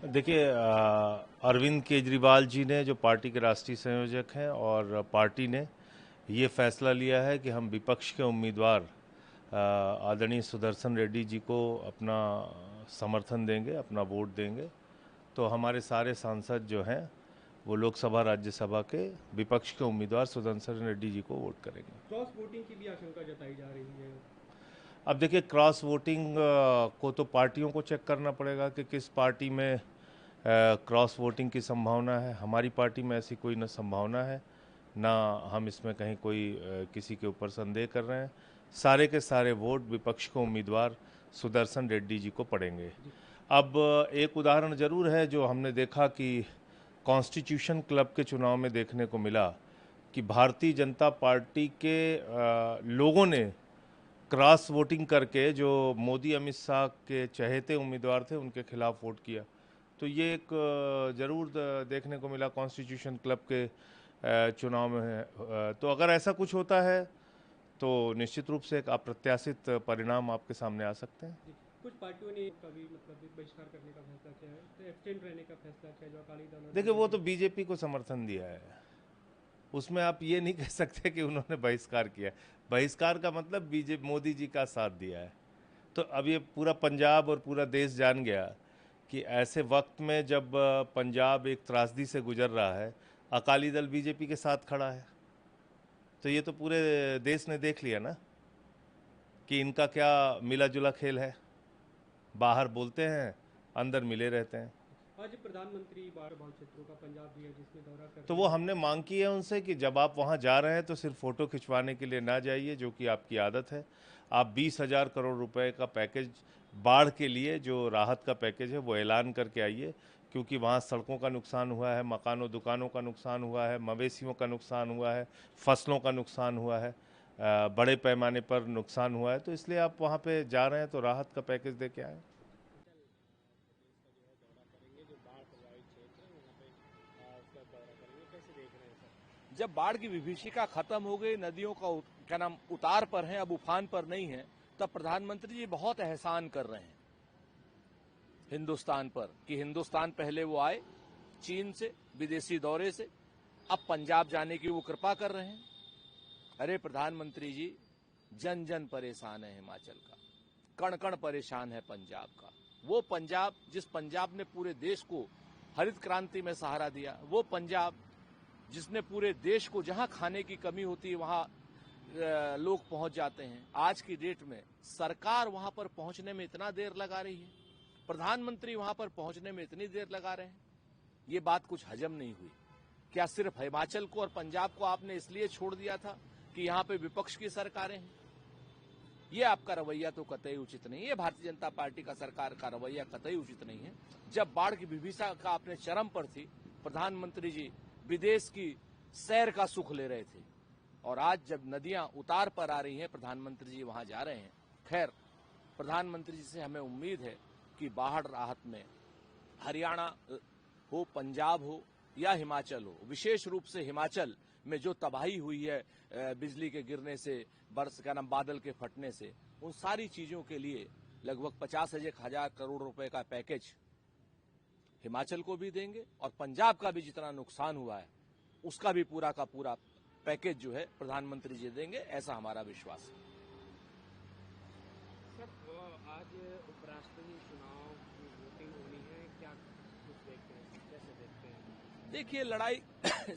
देखिए, अरविंद केजरीवाल जी ने, जो पार्टी के राष्ट्रीय संयोजक हैं, और पार्टी ने ये फैसला लिया है कि हम विपक्ष के उम्मीदवार आदरणीय सुदर्शन रेड्डी जी को अपना समर्थन देंगे, अपना वोट देंगे। तो हमारे सारे सांसद जो हैं वो लोकसभा राज्यसभा के विपक्ष के उम्मीदवार सुदर्शन रेड्डी जी को वोट करेंगे। क्रॉस वोटिंग की भी आशंका जताई जा रही है। अब देखिए, क्रॉस वोटिंग को तो पार्टियों को चेक करना पड़ेगा कि किस पार्टी में क्रॉस वोटिंग की संभावना है। हमारी पार्टी में ऐसी कोई न संभावना है, ना हम इसमें कहीं कोई किसी के ऊपर संदेह कर रहे हैं। सारे के सारे वोट विपक्ष को उम्मीदवार सुदर्शन रेड्डी जी को पड़ेंगे। अब एक उदाहरण ज़रूर है जो हमने देखा कि कॉन्स्टिट्यूशन क्लब के चुनाव में देखने को मिला कि भारतीय जनता पार्टी के लोगों ने क्रॉस वोटिंग करके जो मोदी अमित शाह के चहेते उम्मीदवार थे उनके खिलाफ वोट किया। तो ये एक ज़रूर देखने को मिला कॉन्स्टिट्यूशन क्लब के चुनाव में। तो अगर ऐसा कुछ होता है तो निश्चित रूप से एक अप्रत्याशित परिणाम आपके सामने आ सकते हैं। कुछ पार्टियों ने कभी मतलब बहिष्कार करने का फैसला किया है, तो एब्सटेंट रहने का फैसला किया जो अकाली दल। देखिए, वो तो बीजेपी को समर्थन दिया है, उसमें आप ये नहीं कह सकते कि उन्होंने बहिष्कार किया। बहिष्कार का मतलब बीजेपी मोदी जी का साथ दिया है। तो अब ये पूरा पंजाब और पूरा देश जान गया कि ऐसे वक्त में जब पंजाब एक त्रासदी से गुजर रहा है, अकाली दल बीजेपी के साथ खड़ा है। तो ये तो पूरे देश ने देख लिया ना कि इनका क्या मिला जुला खेल है। बाहर बोलते हैं, अंदर मिले रहते हैं। आज प्रधानमंत्री बाढ़ प्रभावित क्षेत्रों का पंजाब भी है जिसमें दौरा कर तो वो हमने मांग की है उनसे कि जब आप वहाँ जा रहे हैं तो सिर्फ फ़ोटो खिंचवाने के लिए ना जाइए, जो कि आपकी आदत है। आप 20,000 करोड़ रुपए का पैकेज बाढ़ के लिए, जो राहत का पैकेज है, वो ऐलान करके आइए, क्योंकि वहाँ सड़कों का नुकसान हुआ है, मकानों दुकानों का नुकसान हुआ है, मवेशियों का नुकसान हुआ है, फसलों का नुकसान हुआ है, बड़े पैमाने पर नुकसान हुआ है। तो इसलिए आप वहाँ पे जा रहे हैं तो राहत का पैकेज दे के आएँ। जब बाढ़ की विभीषिका खत्म हो गई, नदियों का क्या नाम उतार पर है, अब उफान पर नहीं है, तब प्रधानमंत्री जी बहुत एहसान कर रहे हैं हिंदुस्तान पर कि हिंदुस्तान पहले वो आए चीन से विदेशी दौरे से, अब पंजाब जाने की वो कृपा कर रहे हैं। अरे प्रधानमंत्री जी, जन जन परेशान है हिमाचल का, कण कण परेशान है पंजाब का। वो पंजाब जिस पंजाब ने पूरे देश को हरित क्रांति में सहारा दिया, वो पंजाब जिसने पूरे देश को, जहां खाने की कमी होती है वहां लोग पहुंच जाते हैं, आज की डेट में सरकार वहां पर पहुंचने में इतना देर लगा रही है, प्रधानमंत्री वहां पर पहुंचने में इतनी देर लगा रहे हैं। ये बात कुछ हजम नहीं हुई। क्या सिर्फ हिमाचल को और पंजाब को आपने इसलिए छोड़ दिया था कि यहां पे विपक्ष की सरकारें हैं? ये आपका रवैया तो कतई उचित नहीं है। भारतीय जनता पार्टी का सरकार का रवैया कतई उचित नहीं है। जब बाढ़ की विभीषिका अपने चरम पर थी, प्रधानमंत्री जी विदेश की सैर का सुख ले रहे थे, और आज जब नदियां उतार पर आ रही हैं, प्रधानमंत्री जी वहां जा रहे हैं। खैर, प्रधानमंत्री जी से हमें उम्मीद है कि बाढ़ राहत में हरियाणा हो, पंजाब हो या हिमाचल हो, विशेष रूप से हिमाचल में जो तबाही हुई है बिजली के गिरने से, बादल के फटने से, उन सारी चीजों के लिए लगभग 50,000 करोड़ रुपए का पैकेज हिमाचल को भी देंगे, और पंजाब का भी जितना नुकसान हुआ है उसका भी पूरा का पूरा पैकेज जो है प्रधानमंत्री जी देंगे, ऐसा हमारा विश्वास है। सर, आज उपराष्ट्रपति चुनाव की वोटिंग होनी है, क्या कुछ देखते हैं, कैसे देखते हैं? देखिए, लड़ाई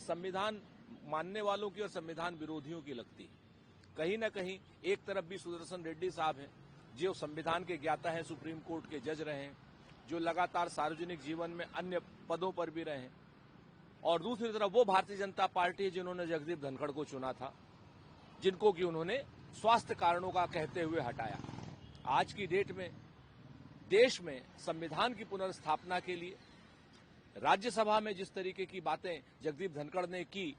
संविधान मानने वालों की और संविधान विरोधियों की लगती है। कहीं ना कहीं एक तरफ भी सुदर्शन रेड्डी साहब हैं जो संविधान के ज्ञाता हैं, सुप्रीम कोर्ट के जज रहे हैं, जो लगातार सार्वजनिक जीवन में अन्य पदों पर भी रहे, और दूसरी तरफ वो भारतीय जनता पार्टी जिन्होंने जगदीप धनखड़ को चुना था, जिनको कि उन्होंने स्वास्थ्य कारणों का कहते हुए हटाया। आज की डेट में देश में संविधान की पुनर्स्थापना के लिए राज्यसभा में जिस तरीके की बातें जगदीप धनखड़ ने की,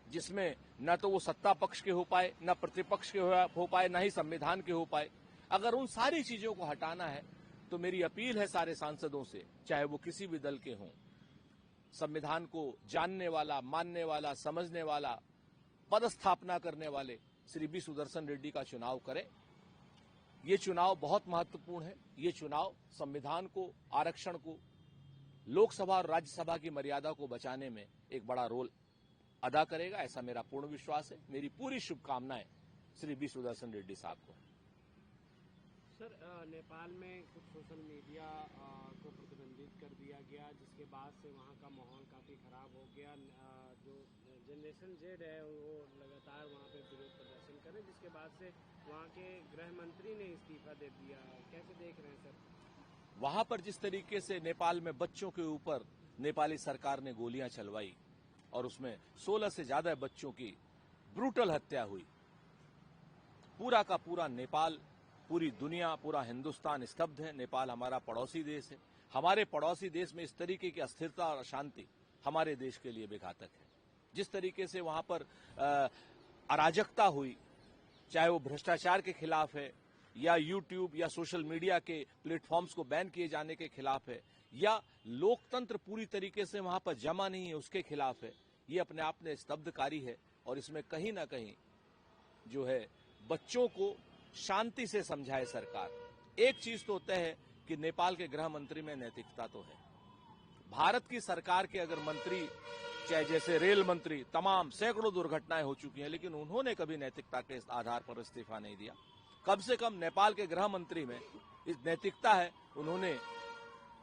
जिसमें न तो वो सत्ता पक्ष के हो पाए, न प्रतिपक्ष के हो पाए, न ही संविधान के हो पाए, अगर उन सारी चीजों को हटाना है तो मेरी अपील है सारे सांसदों से, चाहे वो किसी भी दल के हों, संविधान को जानने वाला, मानने वाला, समझने वाला, पदस्थापना करने वाले श्री बी सुदर्शन रेड्डी का चुनाव करें। ये चुनाव बहुत महत्वपूर्ण है। ये चुनाव संविधान को, आरक्षण को लोकसभा और राज्यसभा की मर्यादा को बचाने में एक बड़ा रोल अदा करेगा, ऐसा मेरा पूर्ण विश्वास है। मेरी पूरी शुभकामनाएं श्री बी सुदर्शन रेड्डी साहब को। सर, नेपाल में कुछ सोशल मीडिया को प्रतिबंधित कर दिया गया, जिसके बाद से वहाँ का माहौल काफ़ी ख़राब हो गया। जो जनरेशन जेड है वो लगातार वहाँ पे विरोध प्रदर्शन कर रहे, जिसके बाद से वहाँ के गृह मंत्री ने इस्तीफा दे दिया। कैसे देख रहे हैं सर? वहां पर जिस तरीके से नेपाल में बच्चों के ऊपर नेपाली सरकार ने गोलियां चलवाई और उसमें 16 से ज्यादा बच्चों की ब्रूटल हत्या हुई, पूरा का पूरा नेपाल, पूरी दुनिया, पूरा हिंदुस्तान स्तब्ध है। नेपाल हमारा पड़ोसी देश है। हमारे पड़ोसी देश में इस तरीके की अस्थिरता और अशांति हमारे देश के लिए भी घातक है। जिस तरीके से वहां पर अराजकता हुई, चाहे वो भ्रष्टाचार के खिलाफ है या यूट्यूब या सोशल मीडिया के प्लेटफॉर्म्स को बैन किए जाने के खिलाफ है, या लोकतंत्र पूरी तरीके से वहां पर जमा नहीं है उसके खिलाफ है, ये अपने आप में स्तब्धकारी है। और इसमें कहीं ना कहीं जो है बच्चों को शांति से समझाए सरकार। एक चीज तो तय है कि नेपाल के गृह मंत्री में नैतिकता तो है। भारत की सरकार के अगर मंत्री, चाहे जैसे रेल मंत्री, तमाम सैकड़ों दुर्घटनाएं हो चुकी हैं, लेकिन उन्होंने कभी नैतिकता के आधार पर इस्तीफा नहीं दिया। कम से कम नेपाल के गृह मंत्री में इस नैतिकता है, उन्होंने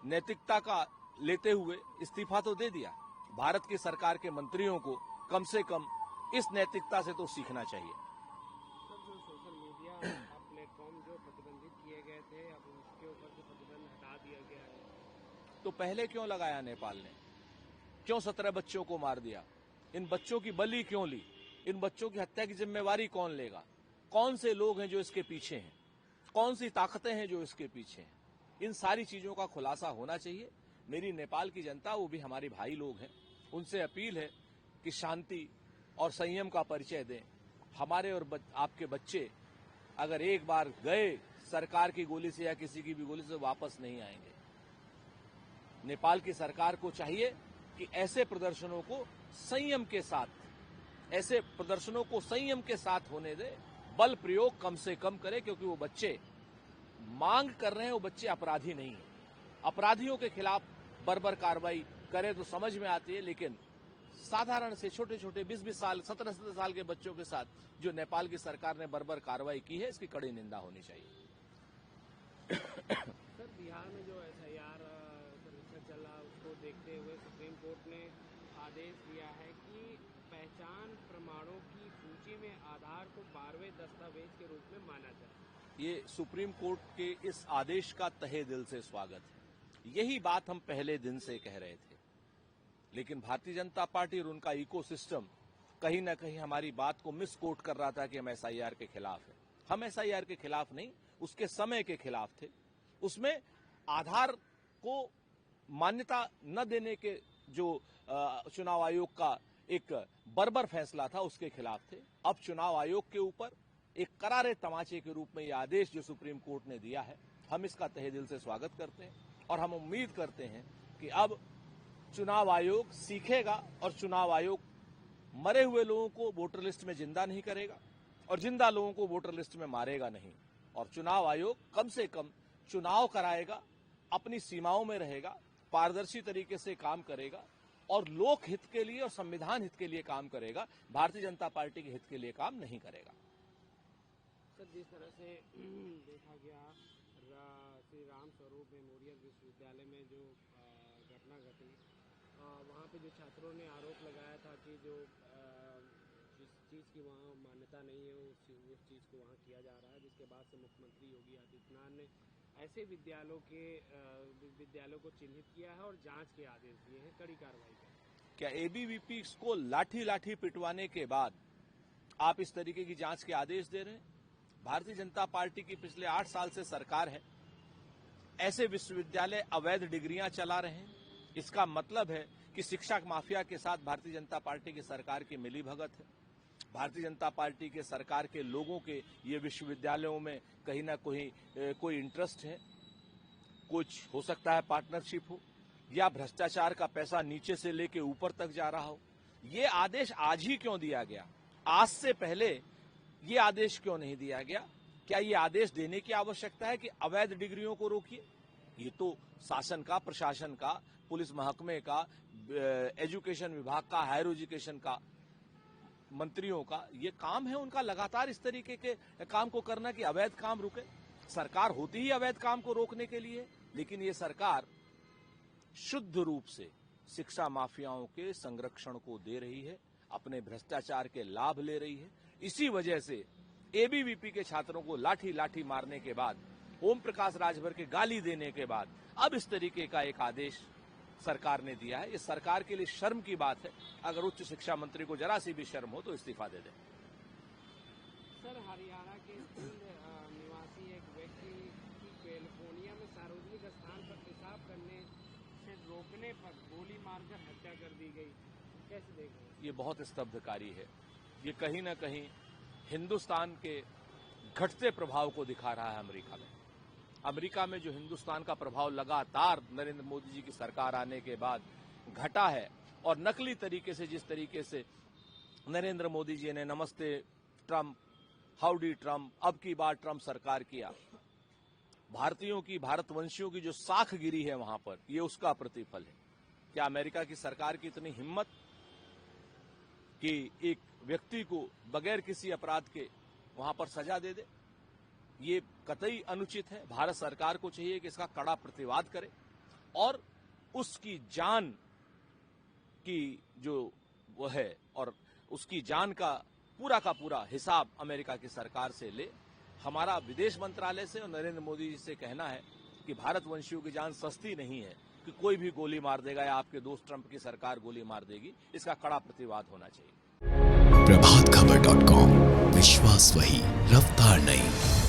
नैतिकता का लेते हुए इस्तीफा तो दे दिया। भारत की सरकार के मंत्रियों को कम से कम इस नैतिकता से तो सीखना चाहिए। सर, जो सोशल मीडिया प्लेटफॉर्म जो प्रतिबंधित किए गए थे, अब उसके ऊपर जो प्रतिबंध हटा दिया गया है, तो पहले क्यों लगाया नेपाल ने? क्यों 17 बच्चों को मार दिया? इन बच्चों की बलि क्यों ली? इन बच्चों की हत्या की जिम्मेवारी कौन लेगा? कौन से लोग हैं जो इसके पीछे हैं? कौन सी ताकतें हैं जो इसके पीछे हैं? इन सारी चीजों का खुलासा होना चाहिए। मेरी नेपाल की जनता, वो भी हमारे भाई लोग हैं, उनसे अपील है कि शांति और संयम का परिचय दें। हमारे और आपके बच्चे अगर एक बार गए सरकार की गोली से या किसी की भी गोली से, वापस नहीं आएंगे। नेपाल की सरकार को चाहिए कि ऐसे प्रदर्शनों को संयम के साथ, ऐसे प्रदर्शनों को संयम के साथ होने दे, बल प्रयोग कम से कम करे, क्योंकि वो बच्चे मांग कर रहे हैं, वो बच्चे अपराधी नहीं है। अपराधियों के खिलाफ बर्बर कार्रवाई करे तो समझ में आती है, लेकिन साधारण से छोटे छोटे 20-20 साल, 17-17 साल के बच्चों के साथ जो नेपाल की सरकार ने बर्बर कार्रवाई की है, इसकी कड़ी निंदा होनी चाहिए। सर, बिहार में जो SIR चल रहा, उसको देखते हुए सुप्रीम कोर्ट ने आदेश दिया है कि पहचान प्रमाणों की सूची में आधार को 12वें दस्तावेज के रूप में माना जाए। ये सुप्रीम कोर्ट के इस आदेश का तहे दिल से स्वागत है। यही बात हम पहले दिन से कह रहे थे, लेकिन भारतीय जनता पार्टी और उनका इकोसिस्टम कहीं ना कहीं हमारी बात को मिस कोट कर रहा था कि हम SIR के खिलाफ हैं। हम SIR के खिलाफ नहीं, उसके समय के खिलाफ थे। उसमें आधार को मान्यता न देने के जो चुनाव आयोग का एक बर्बर फैसला था, उसके खिलाफ थे। अब चुनाव आयोग के ऊपर एक करारे तमाचे के रूप में यह आदेश जो सुप्रीम कोर्ट ने दिया है, हम इसका तहे दिल से स्वागत करते हैं। और हम उम्मीद करते हैं कि अब चुनाव आयोग सीखेगा और चुनाव आयोग मरे हुए लोगों को वोटर लिस्ट में जिंदा नहीं करेगा और जिंदा लोगों को वोटर लिस्ट में मारेगा नहीं। और चुनाव आयोग कम से कम चुनाव कराएगा, अपनी सीमाओं में रहेगा, पारदर्शी तरीके से काम करेगा और लोक हित के लिए और संविधान हित के लिए काम करेगा। भारतीय जनता पार्टी के हित के लिए काम नहीं करेगा। सर, जिस तरह से देखा गया श्री राम स्वरूप मेमोरियल विश्वविद्यालय में जो घटना घटी, वहाँ पे जो छात्रों ने आरोप लगाया था कि जो जिस चीज़ की वहाँ मान्यता नहीं है उस चीज़ को वहाँ किया जा रहा है, जिसके बाद से मुख्यमंत्री योगी आदित्यनाथ ने ऐसे विद्यालयों को चिन्हित किया है और जांच के आदेश दिए हैं, कड़ी कार्रवाई का। क्या ABVP को लाठी लाठी पिटवाने के बाद आप इस तरीके की जांच के आदेश दे रहे हैं? भारतीय जनता पार्टी की पिछले 8 साल से सरकार है, ऐसे विश्वविद्यालय अवैध डिग्रियां चला रहे हैं। इसका मतलब है कि शिक्षा माफिया के साथ भारतीय जनता पार्टी की सरकार की मिलीभगत है। भारतीय जनता पार्टी के सरकार के लोगों के ये विश्वविद्यालयों में कहीं ना कहीं कोई इंटरेस्ट है। कुछ हो सकता है पार्टनरशिप हो या भ्रष्टाचार का पैसा नीचे से लेके ऊपर तक जा रहा हो। ये आदेश आज ही क्यों दिया गया? आज से पहले ये आदेश क्यों नहीं दिया गया? क्या ये आदेश देने की आवश्यकता है कि अवैध डिग्रियों को रोकिए? ये तो शासन का, प्रशासन का, पुलिस महकमे का, एजुकेशन विभाग का, हायर एजुकेशन का, मंत्रियों का ये काम है उनका लगातार इस तरीके के काम को करना कि अवैध काम रुके। सरकार होती ही अवैध काम को रोकने के लिए, लेकिन ये सरकार शुद्ध रूप से शिक्षा माफियाओं के संरक्षण को दे रही है, अपने भ्रष्टाचार के लाभ ले रही है। इसी वजह से एबीवीपी के छात्रों को लाठी लाठी मारने के बाद, ओम प्रकाश राजभर के गाली देने के बाद अब इस तरीके का एक आदेश सरकार ने दिया है। ये सरकार के लिए शर्म की बात है। अगर उच्च शिक्षा मंत्री को जरा सी भी शर्म हो तो इस्तीफा दे दें। सर, हरियाणा के निवासी एक व्यक्ति की कैलिफोर्निया में सार्वजनिक स्थान पर पेशाब करने से रोकने पर गोली मारकर हत्या कर दी गई, कैसे देख रहे हैं? ये बहुत स्तब्धकारी है। ये कहीं ना कहीं हिंदुस्तान के घटते प्रभाव को दिखा रहा है। अमेरिका में जो हिंदुस्तान का प्रभाव लगातार नरेंद्र मोदी जी की सरकार आने के बाद घटा है, और नकली तरीके से जिस तरीके से नरेंद्र मोदी जी ने नमस्ते ट्रंप, हाउडी ट्रंप, अब की बार ट्रंप सरकार किया, भारतीयों की, भारतवंशियों की जो साख गिरी है वहां पर, ये उसका प्रतिफल है। क्या अमेरिका की सरकार की इतनी हिम्मत कि एक व्यक्ति को बगैर किसी अपराध के वहां पर सजा दे दे? ये कतई अनुचित है। भारत सरकार को चाहिए कि इसका कड़ा प्रतिवाद करे और उसकी जान की जो वो है, और उसकी जान का पूरा हिसाब अमेरिका की सरकार से ले। हमारा विदेश मंत्रालय से और नरेंद्र मोदी जी से कहना है कि भारतवंशियों की जान सस्ती नहीं है, कि कोई भी गोली मार देगा या आपके दोस्त ट्रंप की सरकार गोली मार देगी। इसका कड़ा प्रतिवाद होना चाहिए। प्रभातखबर.com, विश्वास वही, रफ्तार नहीं।